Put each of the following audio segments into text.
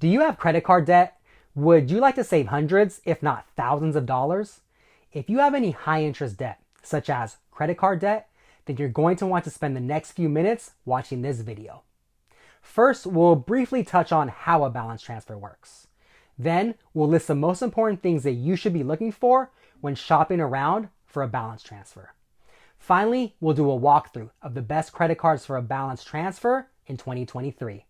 Do you have credit card debt? Would you like to save hundreds, if not thousands of dollars? If you have any high interest debt, such as credit card debt, then you're going to want to spend the next few minutes watching this video. First, we'll briefly touch on how a balance transfer works. Then, we'll list the most important things that you should be looking for when shopping around for a balance transfer. Finally, we'll do a walkthrough of the best credit cards for a balance transfer in 2023.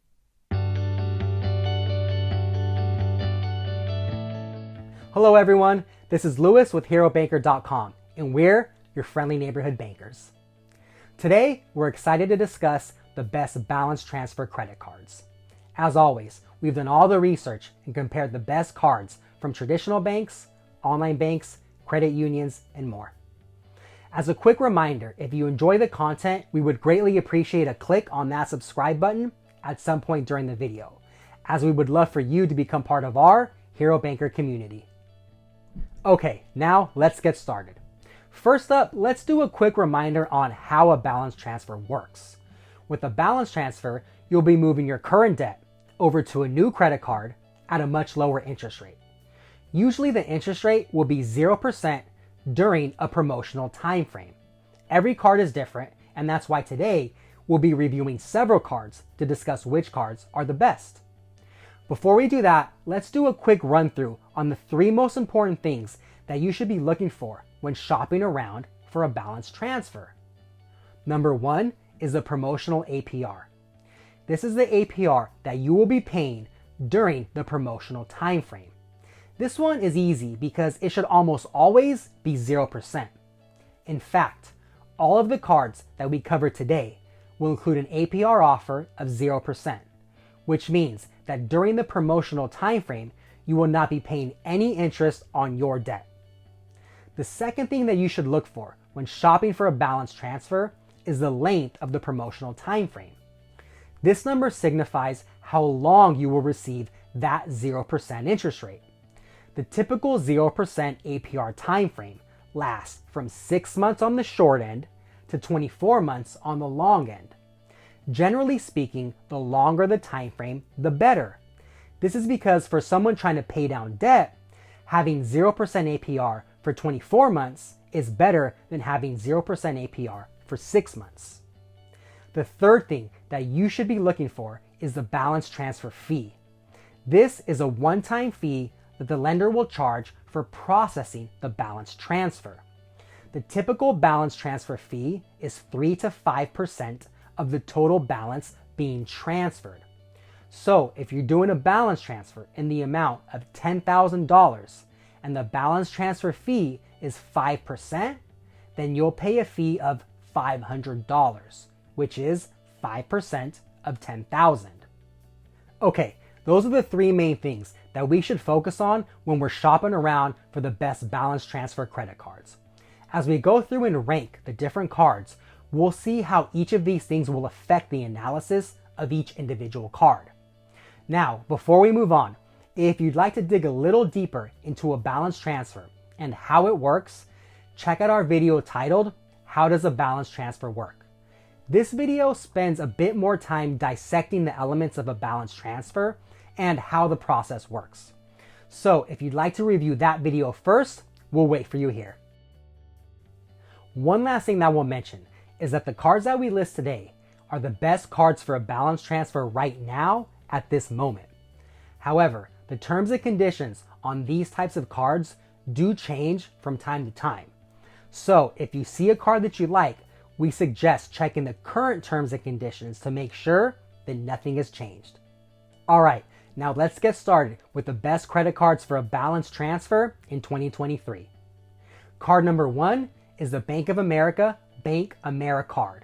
Hello everyone, this is Lewis with HeroBanker.com, and we're your friendly neighborhood bankers. Today, we're excited to discuss the best balance transfer credit cards. As always, we've done all the research and compared the best cards from traditional banks, online banks, credit unions, and more. As a quick reminder, if you enjoy the content, we would greatly appreciate a click on that subscribe button at some point during the video, as we would love for you to become part of our Hero Banker community. Okay, now let's get started. First up, let's do a quick reminder on how a balance transfer works. With a balance transfer, you'll be moving your current debt over to a new credit card at a much lower interest rate. Usually the interest rate will be 0% during a promotional time frame. Every card is different, and that's why today we'll be reviewing several cards to discuss which cards are the best. Before we do that, let's do a quick run through on the 3 most important things that you should be looking for when shopping around for a balance transfer. Number 1 is the promotional APR. This is the APR that you will be paying during the promotional time frame. This one is easy because it should almost always be 0%. In fact, all of the cards that we cover today will include an APR offer of 0%, which means that during the promotional time frame, you will not be paying any interest on your debt. The second thing that you should look for when shopping for a balance transfer is the length of the promotional time frame. This number signifies how long you will receive that 0% interest rate. The typical 0% APR time frame lasts from 6 months on the short end to 24 months on the long end. Generally speaking, the longer the time frame, the better. This is because for someone trying to pay down debt, having 0% APR for 24 months is better than having 0% APR for 6 months. The third thing that you should be looking for is the balance transfer fee. This is a one-time fee that the lender will charge for processing the balance transfer. The typical balance transfer fee is 3 to 5% of the total balance being transferred. So if you're doing a balance transfer in the amount of $10,000 and the balance transfer fee is 5%, then you'll pay a fee of $500, which is 5% of $10,000. Okay, those are the 3 main things that we should focus on when we're shopping around for the best balance transfer credit cards. As we go through and rank the different cards, we'll see how each of these things will affect the analysis of each individual card. Now, before we move on, if you'd like to dig a little deeper into a balance transfer and how it works, check out our video titled, How Does a Balance Transfer Work? This video spends a bit more time dissecting the elements of a balance transfer and how the process works. So if you'd like to review that video first, we'll wait for you here. One last thing that we'll mention is that the cards that we list today are the best cards for a balance transfer right now at this moment. However, the terms and conditions on these types of cards do change from time to time. So if you see a card that you like, we suggest checking the current terms and conditions to make sure that nothing has changed. All right, now let's get started with the best credit cards for a balance transfer in 2023. Card number 1 is the Bank of America Bank Americard.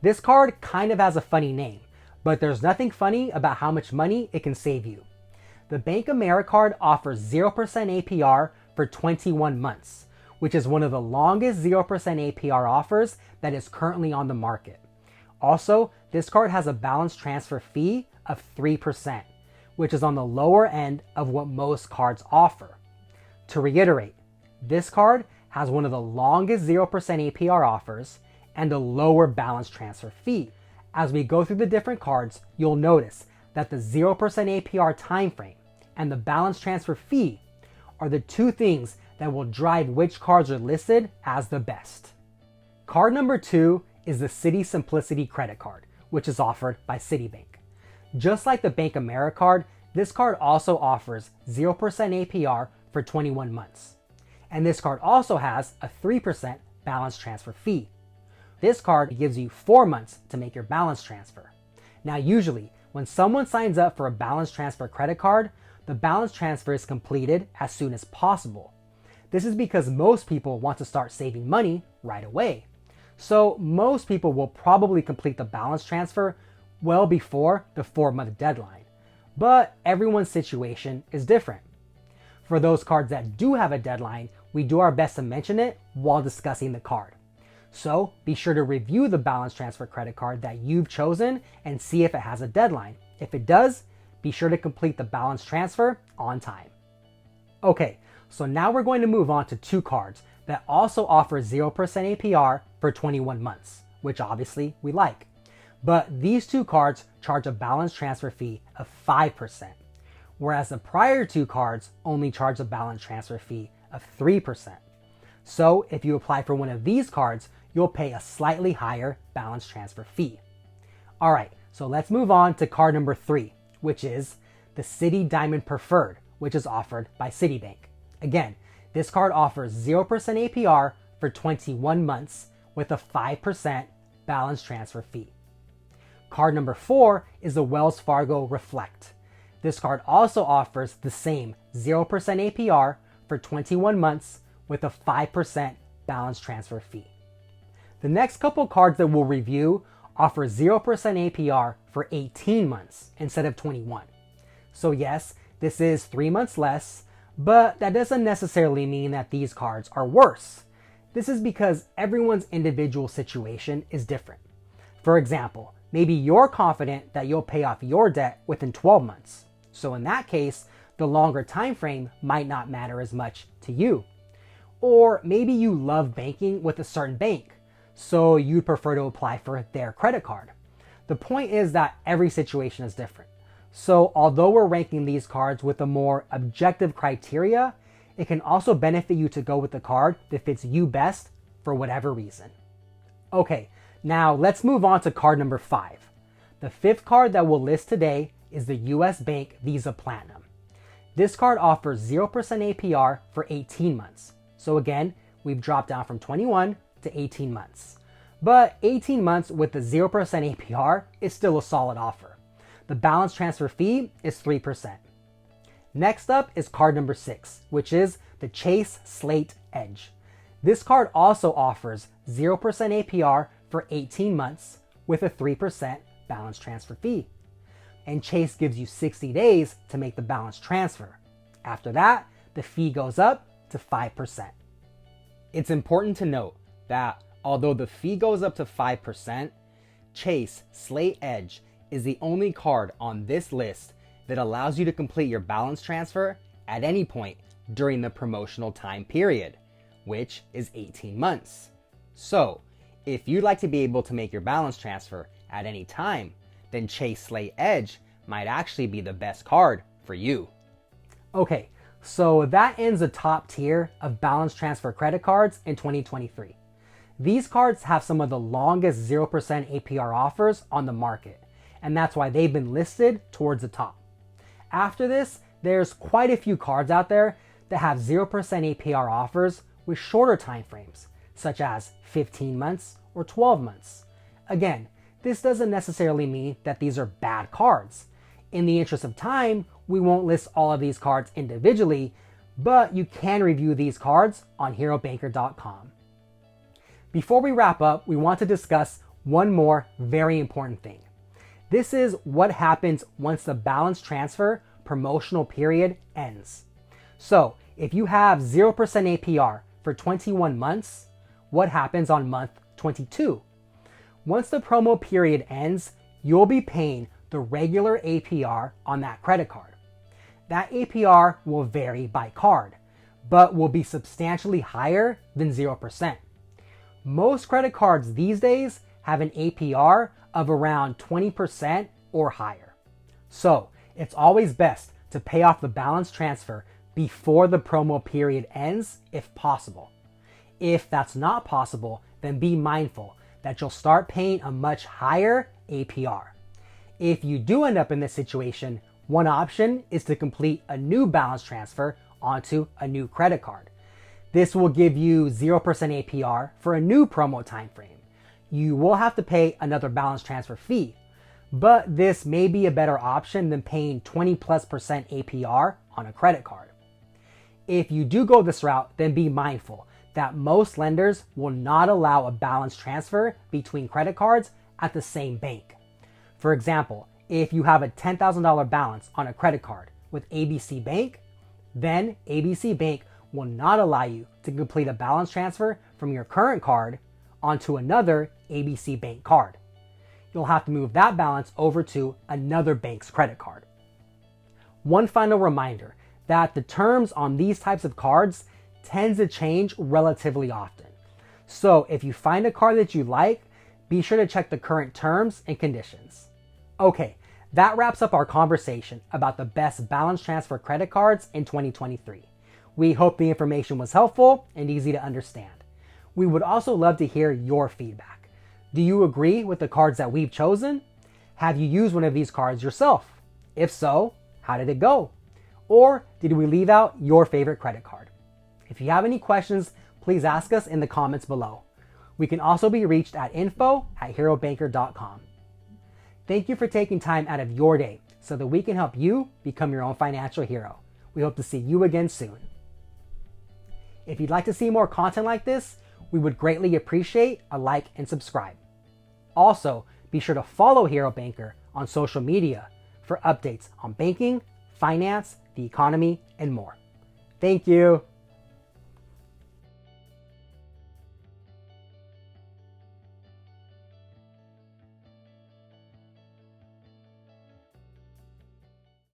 This card kind of has a funny name, but there's nothing funny about how much money it can save you. The Bank Americard offers 0% APR for 21 months, which is one of the longest 0% APR offers that is currently on the market. Also, this card has a balance transfer fee of 3%, which is on the lower end of what most cards offer. To reiterate, this card has one of the longest 0% APR offers and a lower balance transfer fee. As we go through the different cards, you'll notice that the 0% APR time frame and the balance transfer fee are the two things that will drive which cards are listed as the best. Card number 2 is the Citi Simplicity credit card, which is offered by Citibank. Just like the Bank Americard, this card also offers 0% APR for 21 months. And this card also has a 3% balance transfer fee. This card gives you 4 months to make your balance transfer. Now usually, when someone signs up for a balance transfer credit card, the balance transfer is completed as soon as possible. This is because most people want to start saving money right away. So most people will probably complete the balance transfer well before the 4-month deadline. But everyone's situation is different. For those cards that do have a deadline, we do our best to mention it while discussing the card. So be sure to review the balance transfer credit card that you've chosen and see if it has a deadline. If it does, be sure to complete the balance transfer on time. Okay, so now we're going to move on to 2 cards that also offer 0% APR for 21 months, which obviously we like. But these 2 cards charge a balance transfer fee of 5%, whereas the prior 2 cards only charge a balance transfer fee of 3%. So if you apply for one of these cards, you'll pay a slightly higher balance transfer fee. Alright, so let's move on to card number 3, which is the Citi Diamond Preferred, which is offered by Citibank. Again, this card offers 0% APR for 21 months with a 5% balance transfer fee. Card number 4 is the Wells Fargo Reflect. This card also offers the same 0% APR for 21 months with a 5% balance transfer fee. The next couple cards that we'll review offer 0% APR for 18 months instead of 21. So yes, this is 3 months less, but that doesn't necessarily mean that these cards are worse. This is because everyone's individual situation is different. For example, maybe you're confident that you'll pay off your debt within 12 months. So in that case, the longer time frame might not matter as much to you. Or maybe you love banking with a certain bank, so you'd prefer to apply for their credit card. The point is that every situation is different. So although we're ranking these cards with a more objective criteria, it can also benefit you to go with the card that fits you best for whatever reason. Okay, now let's move on to card number 5. The 5th card that we'll list today is the US Bank Visa Platinum. This card offers 0% APR for 18 months. So again, we've dropped down from 21 to 18 months. But 18 months with the 0% APR is still a solid offer. The balance transfer fee is 3%. Next up is card number 6, which is the Chase Slate Edge. This card also offers 0% APR for 18 months with a 3% balance transfer fee. And Chase gives you 60 days to make the balance transfer. After that, the fee goes up to 5%. It's important to note that although the fee goes up to 5%, Chase Slate Edge is the only card on this list that allows you to complete your balance transfer at any point during the promotional time period, which is 18 months. So, if you'd like to be able to make your balance transfer at any time, then Chase Slate Edge might actually be the best card for you. Okay, so that ends the top tier of balance transfer credit cards in 2023. These cards have some of the longest 0% APR offers on the market, and that's why they've been listed towards the top. After this, there's quite a few cards out there that have 0% APR offers with shorter time frames, such as 15 months or 12 months. Again, this doesn't necessarily mean that these are bad cards. In the interest of time, we won't list all of these cards individually, but you can review these cards on HeroBanker.com. Before we wrap up, we want to discuss one more very important thing. This is what happens once the balance transfer promotional period ends. So if you have 0% APR for 21 months, what happens on month 22? Once the promo period ends, you'll be paying the regular APR on that credit card. That APR will vary by card, but will be substantially higher than 0%. Most credit cards these days have an APR of around 20% or higher. So it's always best to pay off the balance transfer before the promo period ends if possible. If that's not possible, then be mindful that you'll start paying a much higher APR. If you do end up in this situation, one option is to complete a new balance transfer onto a new credit card. This will give you 0% APR for a new promo time frame. You will have to pay another balance transfer fee, but this may be a better option than paying 20+% APR on a credit card. If you do go this route, then be mindful that most lenders will not allow a balance transfer between credit cards at the same bank. For example, if you have a $10,000 balance on a credit card with ABC Bank, then ABC Bank will not allow you to complete a balance transfer from your current card onto another ABC Bank card. You'll have to move that balance over to another bank's credit card. One final reminder that the terms on these types of cards tend to change relatively often. So if you find a card that you like, be sure to check the current terms and conditions. Okay, that wraps up our conversation about the best balance transfer credit cards in 2023. We hope the information was helpful and easy to understand. We would also love to hear your feedback. Do you agree with the cards that we've chosen? Have you used one of these cards yourself? If so, how did it go? Or did we leave out your favorite credit card? If you have any questions, please ask us in the comments below. We can also be reached at info@herobanker.com. Thank you for taking time out of your day so that we can help you become your own financial hero. We hope to see you again soon. If you'd like to see more content like this, we would greatly appreciate a like and subscribe. Also, be sure to follow Hero Banker on social media for updates on banking, finance, the economy, and more. Thank you.